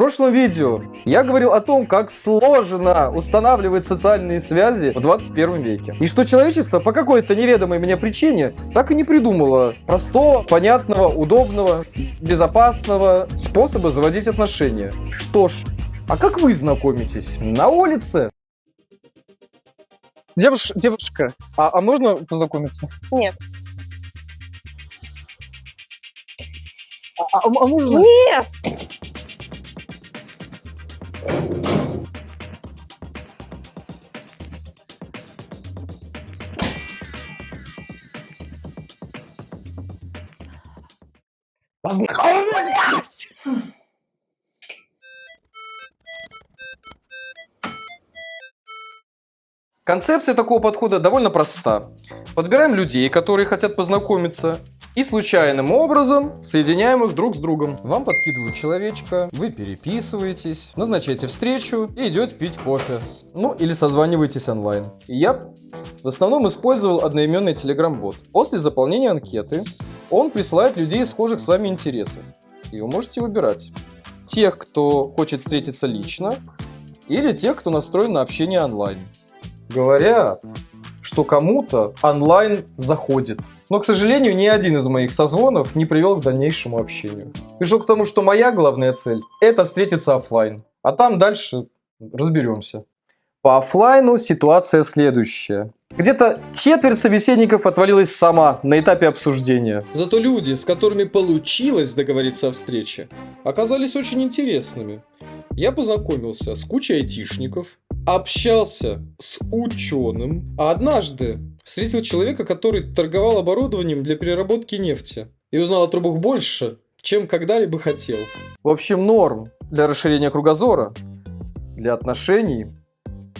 прошлом видео я говорил о том, как сложно устанавливать социальные связи в 21 веке. И что человечество по какой-то неведомой мне причине так и не придумало простого, понятного, удобного, безопасного способа заводить отношения. Что ж, а как вы знакомитесь? На улице? Девушка, а можно познакомиться? Нет. А можно? Нет! Познакомились! Концепция такого подхода довольно проста. Подбираем людей, которые хотят познакомиться, и случайным образом соединяем их друг с другом. Вам подкидывают человечка, вы переписываетесь, назначаете встречу и идете пить кофе. Ну, или созваниваетесь онлайн. И я в основном использовал одноименный Telegram-бот. После заполнения анкеты он присылает людей, схожих с вами интересов. И вы можете выбирать тех, кто хочет встретиться лично, или тех, кто настроен на общение онлайн. Говорят, что кому-то онлайн заходит. Но, к сожалению, ни один из моих созвонов не привел к дальнейшему общению. Пришел к тому, что моя главная цель – это встретиться офлайн. А там дальше разберемся. По офлайну ситуация следующая. Где-то четверть собеседников отвалилась сама на этапе обсуждения. Зато люди, с которыми получилось договориться о встрече, оказались очень интересными. Я познакомился с кучей айтишников, общался с ученым, а однажды встретил человека, который торговал оборудованием для переработки нефти и узнал о трубах больше, чем когда-либо хотел. В общем, норм для расширения кругозора, для отношений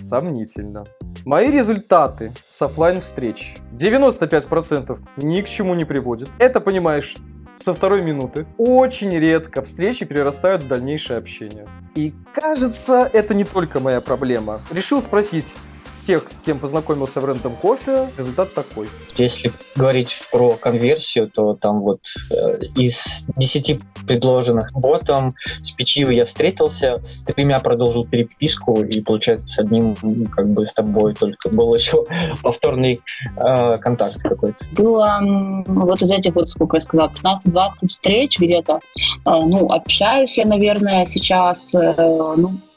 сомнительно. Мои результаты с офлайн встреч 95% ни к чему не приводят. Это понимаешь со второй минуты. Очень редко встречи перерастают в дальнейшее общение. И кажется, это не только моя проблема. Решил спросить тех, с кем познакомился в Random Coffee, результат такой. Если говорить про конверсию, то там вот из 10 предложенных ботом с 5 я встретился, с 3 продолжил переписку, и получается с одним как бы с тобой только был еще повторный контакт какой-то. Было вот из этих вот, сколько я сказала, 15-20 встреч где-то. Общаюсь я, наверное, сейчас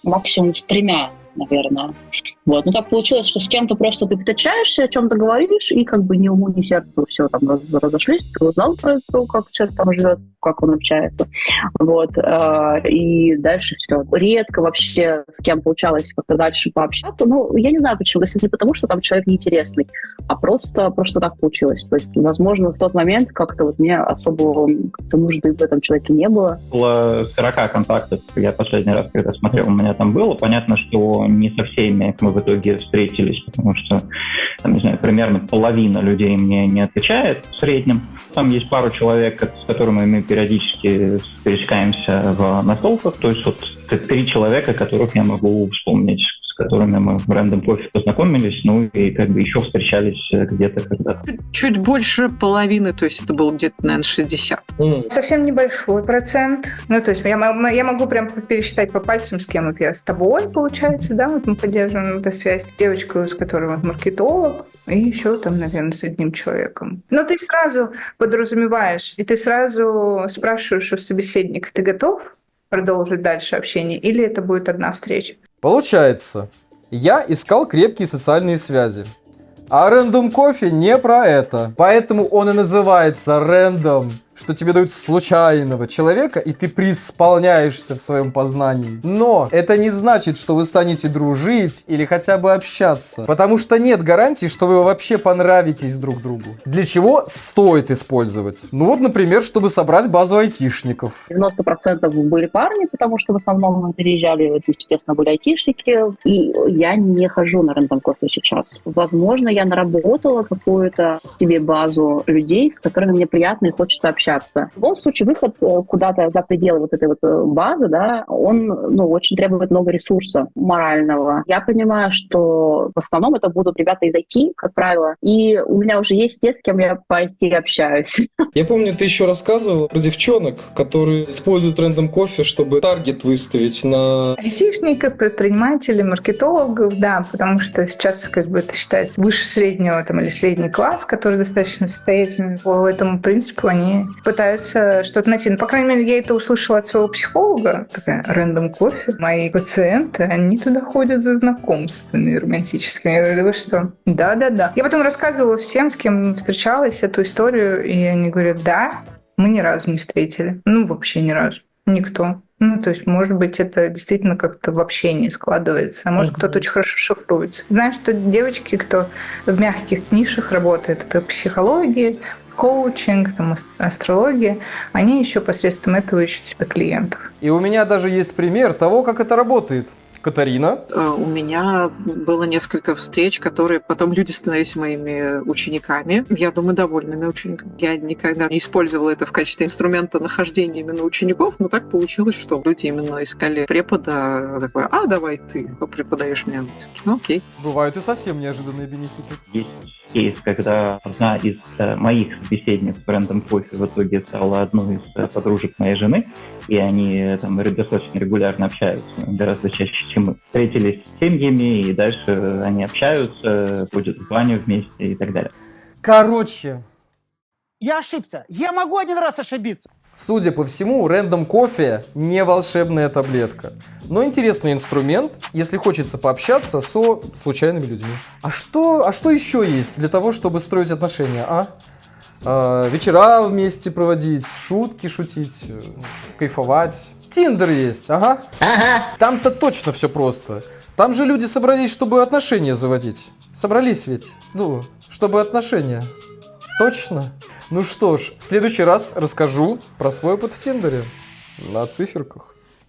максимум с 3, наверное. Вот. Так получилось, что с кем-то просто ты встречаешься, о чем-то говоришь, и как бы ни уму, ни сердцу все там разошлись, ты узнал про то, как человек там живет, как он общается. Вот. И дальше все. Редко вообще с кем получалось как-то дальше пообщаться. Я не знаю почему. Если не потому, что там человек неинтересный, а просто так получилось. То есть, возможно, в тот момент как-то вот мне особо нужды в этом человеке не было. Около 40 контактов я последний раз, когда смотрел, у меня там было. Понятно, что не со всеми мы в итоге встретились, потому что, там, не знаю, примерно половина людей мне не отвечает в среднем. Там есть пару человек, с которыми мы периодически пересекаемся в настолках, то есть вот 3 человека, которых я могу вспомнить, с которыми мы в Random Coffee познакомились, и как бы еще встречались где-то когда-то. Чуть больше половины, то есть это было где-то, наверное, 60. Совсем небольшой процент. То есть я могу прям пересчитать по пальцам, с кем вот я с тобой, получается, да, вот мы поддерживаем эту связь. Девочка, с которой вот маркетолог, и еще там, наверное, с одним человеком. Но ты сразу подразумеваешь, и ты сразу спрашиваешь у собеседника, ты готов продолжить дальше общение, или это будет одна встреча? Получается, я искал крепкие социальные связи. А Random Coffee не про это. Поэтому он и называется Random, что тебе дают случайного человека, и ты преисполняешься в своем познании. Но это не значит, что вы станете дружить или хотя бы общаться. Потому что нет гарантии, что вы вообще понравитесь друг другу. Для чего стоит использовать? Например, чтобы собрать базу айтишников. 90% были парни, потому что в основном мы переезжали, естественно, были айтишники. И я не хожу на Random Coffee сейчас. Возможно, я наработала какую-то себе базу людей, с которыми мне приятно и хочется общаться. общаться. В любом случае, выход куда-то за пределы вот этой вот базы, да, он, ну, очень требует много ресурса морального. Я понимаю, что в основном это будут ребята из IT, как правило, и у меня уже есть те, с кем я по IT общаюсь. Я помню, ты еще рассказывал про девчонок, которые используют Random Coffee, чтобы таргет выставить на... Айтишников, предпринимателей, маркетологов, да, потому что сейчас как бы это считается выше среднего там, или средний класс, который достаточно состоятельный. По этому принципу они пытаются что-то найти. Ну, по крайней мере, я это услышала от своего психолога, такая Random Coffee. Мои пациенты, они туда ходят за знакомствами романтическими. Я говорю, да вы что? Да-да-да. Я потом рассказывала всем, с кем встречалась, эту историю, и они говорят, да, мы ни разу не встретили. Ну, вообще ни разу. Никто. Ну, то есть, может быть, это действительно как-то в общении складывается, а может, кто-то очень хорошо шифруется. Знаешь, что девочки, кто в мягких нишах работает, это психология, коучинг, там, астрология, они еще посредством этого ищут себе клиентов. И у меня даже есть пример того, как это работает. Катарина? У меня было несколько встреч, которые потом люди становились моими учениками. Я думаю, довольными учениками. Я никогда не использовала это в качестве инструмента нахождения именно учеников, но так получилось, что люди именно искали препода. Такой, давай ты преподаешь мне английский. Ну, окей. Бывают и совсем неожиданные бенефиты. Есть кейс, когда одна из моих собеседниц в Random Coffee в итоге стала одной из подружек моей жены, и они там достаточно регулярно общаются, гораздо чаще, чем мы. Встретились с семьями, и дальше они общаются, ходят в баню вместе и так далее. Короче, Я ошибся. Я могу один раз ошибиться. судя по всему, Random Coffee не волшебная таблетка, но интересный инструмент, если хочется пообщаться со случайными людьми. А что еще есть для того, чтобы строить отношения, вечера вместе проводить, шутки шутить, кайфовать. Тиндер есть, ага. Там-то точно все просто. Там же люди собрались, чтобы отношения заводить. Собрались ведь, чтобы отношения. Точно? Ну что ж, в следующий раз расскажу про свой опыт в Тиндере. На циферках.